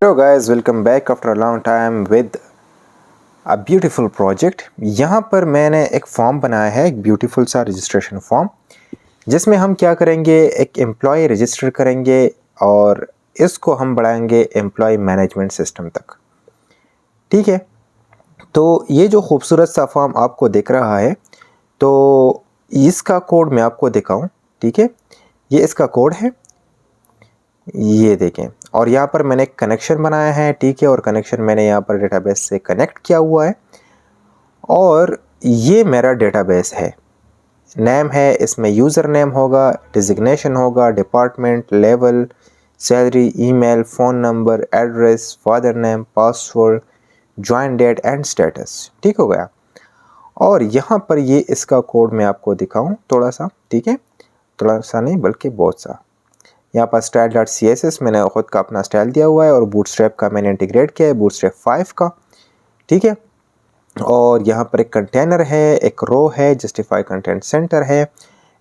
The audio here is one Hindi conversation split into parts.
Hello guys, welcome back after a long time with a beautiful project. यहाँ पर मैंने एक फॉर्म बनाया है, एक ब्यूटीफुल सा रजिस्ट्रेशन फॉर्म, जिसमें हम क्या करेंगे, एक एम्प्लॉय रजिस्टर करेंगे और इसको हम बढ़ाएंगे एम्प्लॉय मैनेजमेंट सिस्टम तक। ठीक है, तो ये जो खूबसूरत सा फॉर्म आपको दिख रहा है, तो इसका कोड मैं आपको दिखाऊं। ठीक है, ये इसका कोड है, ये देखें। और यहाँ पर मैंने कनेक्शन बनाया है। ठीक है, और कनेक्शन मैंने यहाँ पर डेटाबेस से कनेक्ट किया हुआ है और ये मेरा डेटाबेस है। नेम है, इसमें यूज़र नेम होगा, डिजिग्नेशन होगा, department, level, salary, email, phone number, address, father name, password, join date and status. ठीक हो गया। और यहाँ पर ये इसका कोड मैं आपको दिखाऊं थोड़ा सा। ठीक है, थोड़ा सा नहीं बल्कि बहुत सा। यहाँ पर style.css मैंने ख़ुद का अपना स्टाइल दिया हुआ है और बूटस्ट्रैप का मैंने इंटीग्रेट किया है, बूटस्ट्रैप 5 का। ठीक है, और यहाँ पर एक कंटेनर है, एक रो है, जस्टिफाई कंटेंट सेंटर है,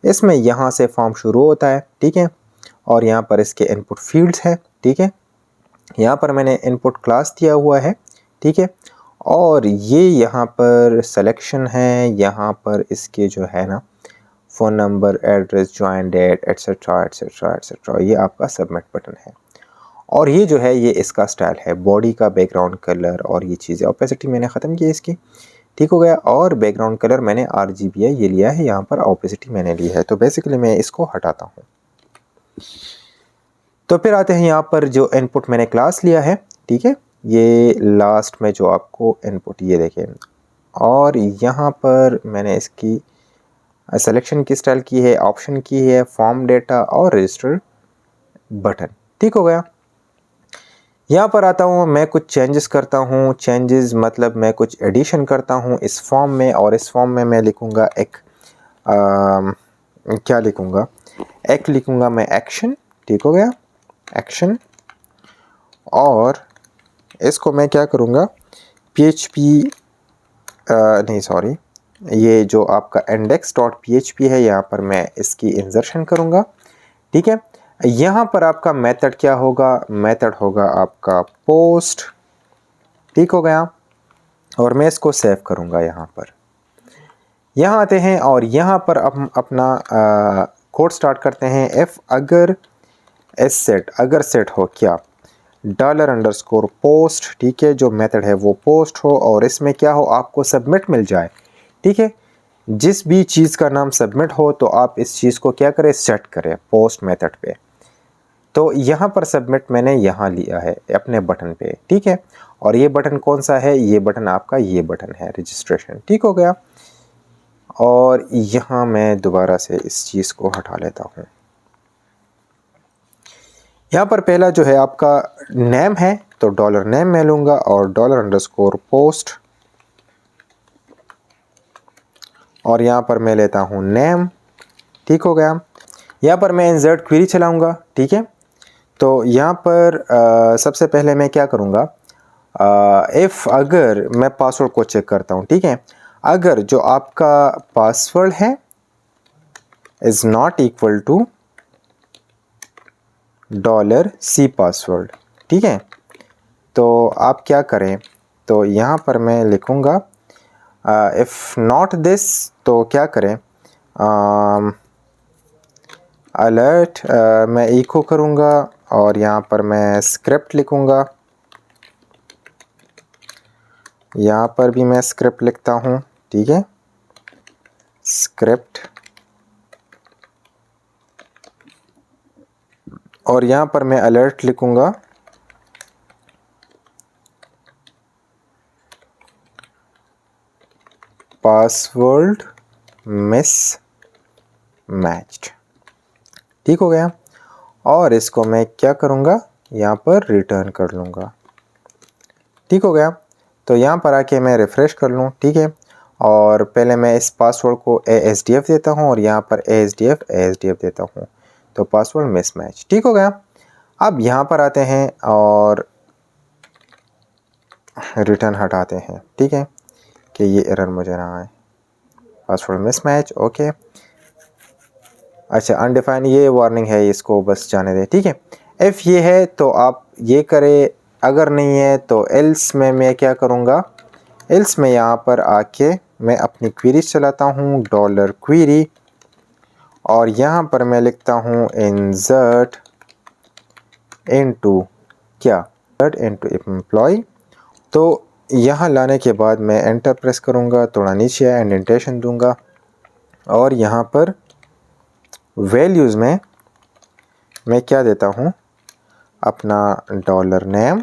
इसमें यहाँ से फॉर्म शुरू होता है। ठीक है, और यहाँ पर इसके इनपुट फील्ड्स हैं। ठीक है, यहाँ पर मैंने इनपुट क्लास दिया हुआ है। ठीक है, और ये यहाँ पर सिलेक्शन है, यहाँ पर इसके जो है ना phone number, address, join date etcetera etcetera etcetera, ये आपका सबमिट बटन है। और ये जो है ये इसका स्टाइल है, बॉडी का बैकग्राउंड कलर और ये चीज़ें। ओपेसिटी मैंने ख़त्म की इसकी। ठीक हो गया। और बैकग्राउंड कलर मैंने RGBI ये लिया है, यहाँ पर ओपेसिटी मैंने ली है। तो बेसिकली मैं इसको हटाता हूँ। तो फिर आते हैं यहाँ पर जो इनपुट मैंने क्लास लिया है। ठीक है, ये लास्ट में जो आपको इनपुट ये देखें, और यहाँ पर मैंने इसकी सिलेक्शन की स्टाइल की है, ऑप्शन की है, फॉर्म डेटा और रजिस्टर बटन। ठीक हो गया। यहाँ पर आता हूँ, मैं कुछ चेंजेस करता हूँ। चेंजेस मतलब मैं कुछ एडिशन करता हूँ इस फॉर्म में, और इस फॉर्म में मैं लिखूँगा एक क्या लिखूँगा, एक लिखूँगा मैं एक्शन। ठीक हो गया, एक्शन। और इसको मैं क्या करूँगा, PHP नहीं सॉरी, ये जो आपका index.php है, यहाँ पर मैं इसकी इंसर्शन करूँगा। ठीक है, यहाँ पर आपका मेथड क्या होगा, मेथड होगा आपका पोस्ट। ठीक हो गया, और मैं इसको सेव करूँगा यहाँ पर। यहाँ आते हैं और यहाँ पर हम अपना कोड स्टार्ट करते हैं। इफ़ अगर सेट, अगर सेट हो क्या, $_पोस्ट। ठीक है, जो मेथड है वो पोस्ट हो, और इसमें क्या हो, आपको सबमिट मिल जाए। ठीक है, जिस भी चीज़ का नाम सबमिट हो तो आप इस चीज़ को क्या करें, सेट करें पोस्ट मेथड पे। तो यहाँ पर सबमिट मैंने यहाँ लिया है अपने बटन पे। ठीक है, और ये बटन कौन सा है, ये बटन आपका ये बटन है रजिस्ट्रेशन। ठीक हो गया। और यहाँ मैं दोबारा से इस चीज़ को हटा लेता हूँ। यहाँ पर पहला जो है आपका नेम है, तो $नेम मैं लूँगा और $_पोस्ट, और यहाँ पर मैं लेता हूँ नेम। ठीक हो गया। यहाँ पर मैं इंसर्ट क्वेरी चलाऊँगा। ठीक है, तो यहाँ पर सबसे पहले मैं क्या करूँगा, इफ़ अगर मैं पासवर्ड को चेक करता हूँ। ठीक है, अगर जो आपका पासवर्ड है is not equal to $C password. ठीक है, तो आप क्या करें, तो यहाँ पर मैं लिखूँगा इफ़ नॉट दिस, तो क्या करें, अलर्ट मैं इको करूँगा, और यहाँ पर मैं स्क्रिप्ट लिखूँगा। यहाँ पर भी मैं स्क्रिप्ट लिखता हूँ। ठीक है, स्क्रिप्ट, और यहाँ पर मैं अलर्ट लिखूँगा, पासवर्ड मिस मैच्ड। ठीक हो गया। और इसको मैं क्या करूँगा, यहाँ पर रिटर्न कर लूँगा। ठीक हो गया। तो यहाँ पर आके मैं रिफ़्रेश कर लूँ। ठीक है, और पहले मैं इस पासवर्ड को ASDF देता हूँ, और यहाँ पर ASDF देता हूँ, तो पासवर्ड मिसमैच। ठीक हो गया। अब यहाँ पर आते हैं और रिटर्न हटाते हैं। ठीक है, कि ये एरर मुझे ना आए, पासवर्ड मिसमैच। ओके, अच्छा अनडिफाइन ये वार्निंग है, इसको बस जाने दें। ठीक है, इफ़ ये है तो आप ये करें, अगर नहीं है तो एल्स में मैं क्या करूँगा, एल्स में यहाँ पर आके मैं अपनी क्वेरीज चलाता हूँ, डॉलर क्वेरी, और यहाँ पर मैं लिखता हूँ इंसर्ट इनटू क्या, इंसर्ट इनटू एम्प्लॉय। तो यहाँ लाने के बाद मैं एंटर प्रेस करूँगा, थोड़ा नीचे इंडेंटेशन दूंगा, और यहाँ पर वैल्यूज़ में मैं क्या देता हूँ, अपना डॉलर नेम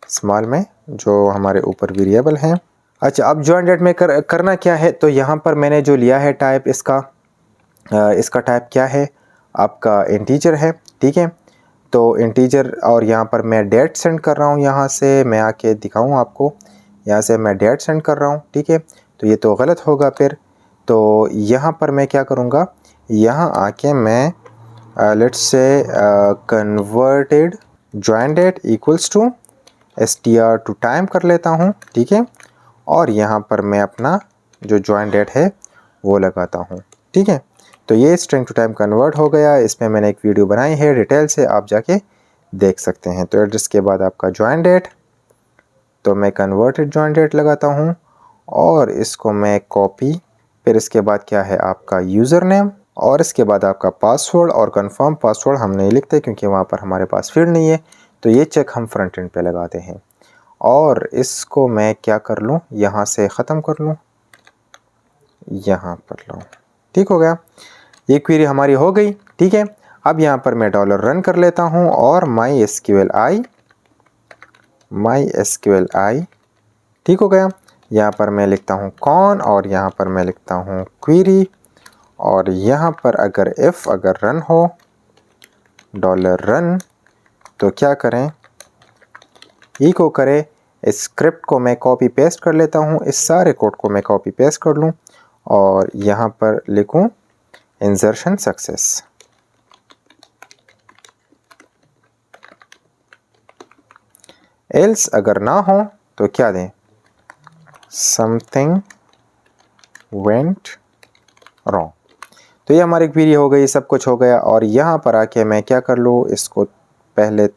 स्मॉल में, जो हमारे ऊपर वेरिएबल हैं। अच्छा, अब जॉइन डेट में करना क्या है, तो यहाँ पर मैंने जो लिया है टाइप इसका टाइप क्या है, आपका इंटीजर है, ठीक है। तो इंटीजर, और यहाँ पर मैं डेट सेंड कर रहा हूँ, यहाँ से मैं आके दिखाऊँ आपको, यहाँ से मैं डेट सेंड कर रहा हूँ, ठीक है। तो ये तो गलत होगा फिर, तो यहाँ पर मैं क्या करूँगा, यहाँ आके मैं लेट्स से converted join date equals to str to time कर लेता हूँ, ठीक है। और यहाँ पर मैं अपना जो जॉइन डेट है वो लगाता हूँ, ठीक है। तो ये स्ट्रिंग टू टाइम कन्वर्ट हो गया। इसमें मैंने एक वीडियो बनाई है डिटेल से, आप जाके देख सकते हैं। तो एड्रेस के बाद आपका जॉइन डेट, तो मैं कन्वर्टेड जॉइन डेट लगाता हूँ, और इसको मैं कॉपी, फिर इसके बाद क्या है आपका यूज़र नेम, और इसके बाद आपका पासवर्ड, और कंफर्म पासवर्ड हम नहीं लिखते क्योंकि वहाँ पर हमारे पास फील्ड नहीं है, तो ये चेक हम फ्रंट एंड पे लगाते हैं। और इसको मैं क्या कर लूँ, यहाँ से ख़त्म कर लूँ, यहाँ पर लूँ, ठीक हो गया। ये क्वेरी हमारी हो गई, ठीक है। अब यहाँ पर मैं डॉलर रन कर लेता हूँ, और माई एसक्यूएल आई, ठीक हो गया। यहाँ पर मैं लिखता हूँ कौन, और यहाँ पर मैं लिखता हूँ क्वेरी, और यहाँ पर अगर अगर रन हो, डॉलर रन, तो क्या करें, इको करें। इस स्क्रिप्ट को मैं कॉपी पेस्ट कर लेता हूँ, इस सारे कोड को मैं कॉपी पेस्ट कर लूँ, और यहाँ पर लिखूँ इंसर्शन सक्सेस। एल्स अगर ना हो तो क्या दें, समथिंग वेंट रॉन्ग। तो ये हमारी क्वेरी हो गई, सब कुछ हो गया। और यहाँ पर आके मैं क्या कर लूँ, इसको पहले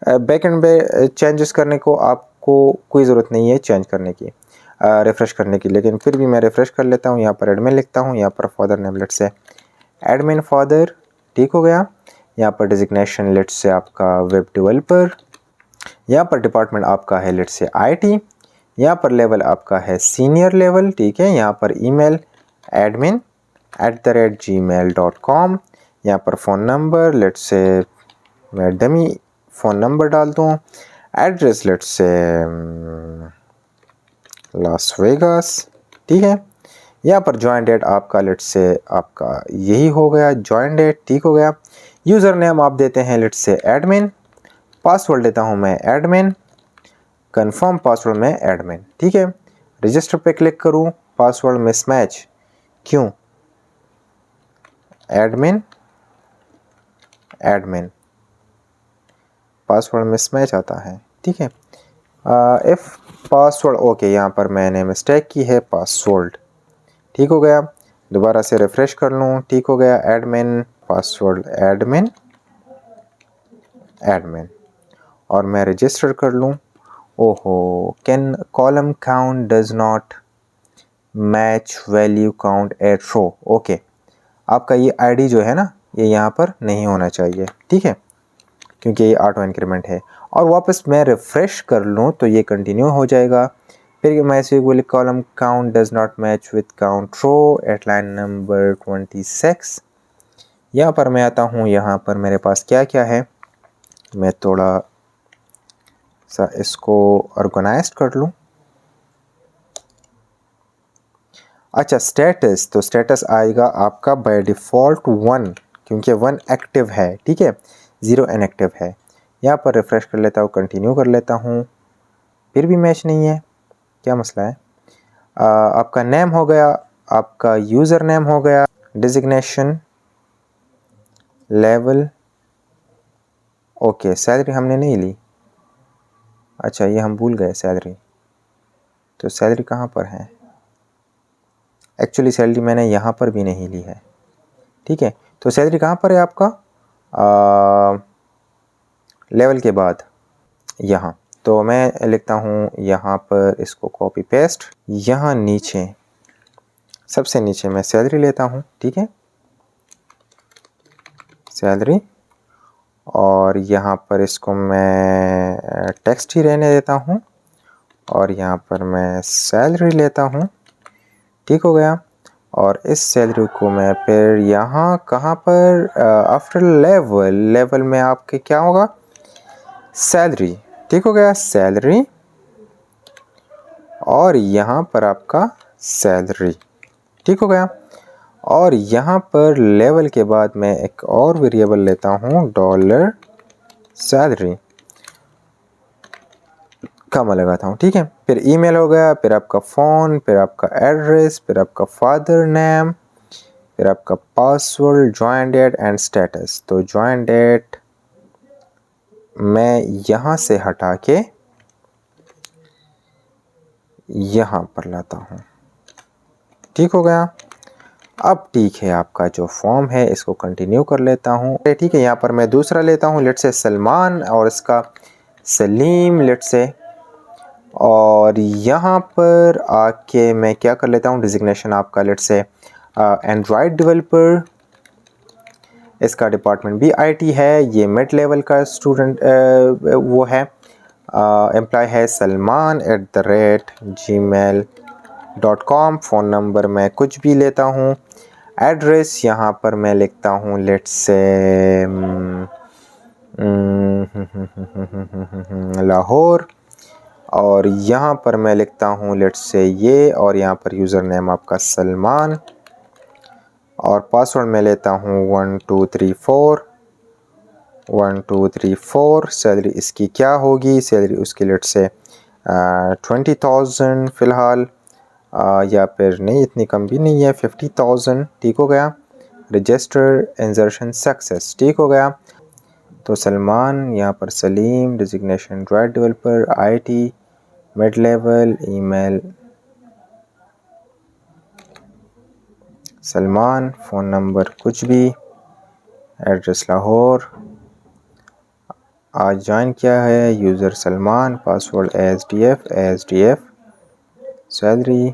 बैकएंड पे चेंजेस करने को आपको कोई ज़रूरत नहीं है चेंज करने की, रिफ़्रेश करने की, लेकिन फिर भी मैं रिफ़्रेश कर लेता हूँ। यहाँ पर एडमिन लिखता हूँ, यहाँ पर फादर नेम लेट से एडमिन फादर, ठीक हो गया। यहाँ पर डिजिग्नेशन लेट से आपका वेब डेवलपर, यहाँ पर डिपार्टमेंट आपका है लेट से IT, यहाँ पर लेवल आपका है सीनियर लेवल, ठीक है। यहाँ पर ईमेल admin@gmail.com, यहाँ पर फ़ोन नंबर लेट से मैं डमी फ़ोन नंबर डाल दूँ, एड्रेस लेट से लास वेगास, ठीक है। यहाँ पर जॉइन डेट आपका लेट से आपका यही हो गया जॉइन डेट, ठीक हो गया। यूज़र नेम आप देते हैं लेट से एडमिन, पासवर्ड लेता हूँ मैं एडमिन, कंफर्म पासवर्ड में एडमिन, ठीक है। रजिस्टर पे क्लिक करूँ, पासवर्ड मिसमैच, क्यों, एडमिन पासवर्ड मिसमैच आता है, ठीक है। इफ़ पासवर्ड ओके, यहाँ पर मैंने मिस्टेक की है, पासवर्ड, ठीक हो गया। दोबारा से रिफ़्रेश कर लूँ, ठीक हो गया। एडमिन पासवर्ड एडमिन, और मैं रजिस्टर कर लूँ। ओहो, can column count does not match value count at row, okay. आपका ये ID जो है ना, ये यहाँ पर नहीं होना चाहिए, ठीक है, क्योंकि ये ऑटो इंक्रीमेंट है। और वापस मैं रिफ़्रेश कर लूँ तो ये कंटिन्यू हो जाएगा। फिर मैं इसे बोले column count does not match with count row at line number 26। यहाँ पर मैं आता हूँ, यहाँ पर मेरे पास क्या क्या है, मैं थोड़ा सा इसको ऑर्गेनाइज कर लूँ। अच्छा, स्टेटस, तो स्टेटस आएगा आपका बाय डिफ़ॉल्ट 1, क्योंकि 1 एक्टिव है, ठीक है, 0 इनएक्टिव है। यहाँ पर रिफ़्रेश कर लेता हूँ, कंटिन्यू कर लेता हूँ, फिर भी मैच नहीं है, क्या मसला है। आपका नेम हो गया, आपका यूज़र नेम हो गया, डिजिग्नेशन, लेवल, ओके। सैलरी हमने नहीं ली, अच्छा ये हम भूल गए सैलरी, तो सैलरी कहाँ पर है, एक्चुअली सैलरी मैंने यहाँ पर भी नहीं ली है, ठीक है। तो सैलरी कहाँ पर है आपका, लेवल के बाद, यहाँ। तो मैं लिखता हूँ यहाँ पर, इसको कॉपी पेस्ट, यहाँ नीचे सबसे नीचे मैं सैलरी लेता हूँ, ठीक है, सैलरी, और यहाँ पर इसको मैं टेक्स्ट ही रहने देता हूँ और यहाँ पर मैं सैलरी लेता हूँ, ठीक हो गया। और इस सैलरी को मैं फिर यहाँ कहाँ पर, आफ्टर लेवल, लेवल में आपके क्या होगा, सैलरी, ठीक हो गया, सैलरी, और यहाँ पर आपका सैलरी, ठीक हो गया। और यहाँ पर लेवल के बाद मैं एक और वेरिएबल लेता हूँ, डॉलर सैलरी, कमा लगाता हूँ, ठीक है। फिर ईमेल हो गया, फिर आपका फ़ोन, फिर आपका एड्रेस, फिर आपका फादर नेम, फिर आपका password, join date and status. तो ज्वाइन डेट मैं यहाँ से हटा के यहाँ पर लाता हूँ, ठीक हो गया। अब ठीक है, आपका जो फॉर्म है इसको कंटिन्यू कर लेता हूँ, ठीक है। यहाँ पर मैं दूसरा लेता हूँ, लेट्स से सलमान, और इसका सलीम, लेट्स से। और यहाँ पर आके मैं क्या कर लेता हूँ, डिजिग्नेशन आपका लेट्स से एंड्रॉयड डेवलपर, इसका डिपार्टमेंट भी आईटी है, ये मिड लेवल का स्टूडेंट वो है, एम्प्लॉय है सलमान @gmail.com। फ़ोन नंबर मैं कुछ भी लेता हूँ। एड्रेस यहाँ पर मैं लिखता हूँ लेट्स से लाहौर, और यहाँ पर मैं लिखता हूँ लेट्स से ये, और यहाँ पर यूज़र नेम आपका सलमान, और पासवर्ड मैं लेता हूँ 1234। सैलरी इसकी क्या होगी, सैलरी उसकी लेट से 20,000 फ़िलहाल, या फिर नहीं, इतनी कम भी नहीं है, 50,000, ठीक हो गया। रजिस्टर इंसर्शन सक्सेस, ठीक हो गया। तो सलमान, यहाँ पर Salim, designation Android developer, IT, mid level, email Salman, phone number कुछ भी, एड्रेस लाहौर, आज ज्वाइन किया है user Salman, password SDF, salary,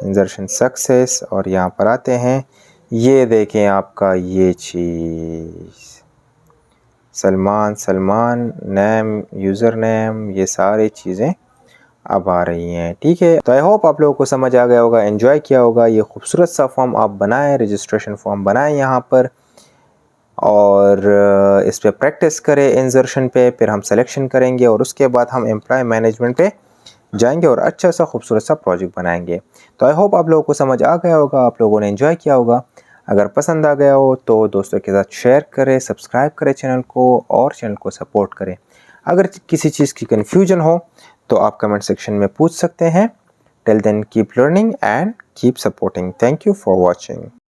insertion success, और यहाँ पर आते हैं, ये देखें आपका ये चीज़, सलमान नेम, यूज़र नेम, ये सारी चीज़ें अब आ रही हैं, ठीक है। तो आई होप आप लोगों को समझ आ गया होगा, एंजॉय किया होगा। ये खूबसूरत सा फॉर्म आप बनाएं, रजिस्ट्रेशन फॉर्म बनाएं यहाँ पर, और इस पे प्रैक्टिस करें इंसर्शन पे, फिर हम सिलेक्शन करेंगे और उसके बाद हम एम्प्लॉय मैनेजमेंट पे जाएंगे और अच्छा सा खूबसूरत सा प्रोजेक्ट बनाएंगे। तो आई होप आप लोगों को समझ आ गया होगा, आप लोगों ने एंजॉय किया होगा। अगर पसंद आ गया हो तो दोस्तों के साथ शेयर करें, सब्सक्राइब करें चैनल को, और चैनल को सपोर्ट करें। अगर किसी चीज़ की कन्फ्यूजन हो तो आप कमेंट सेक्शन में पूछ सकते हैं। Till then keep learning and keep supporting. Thank you for watching.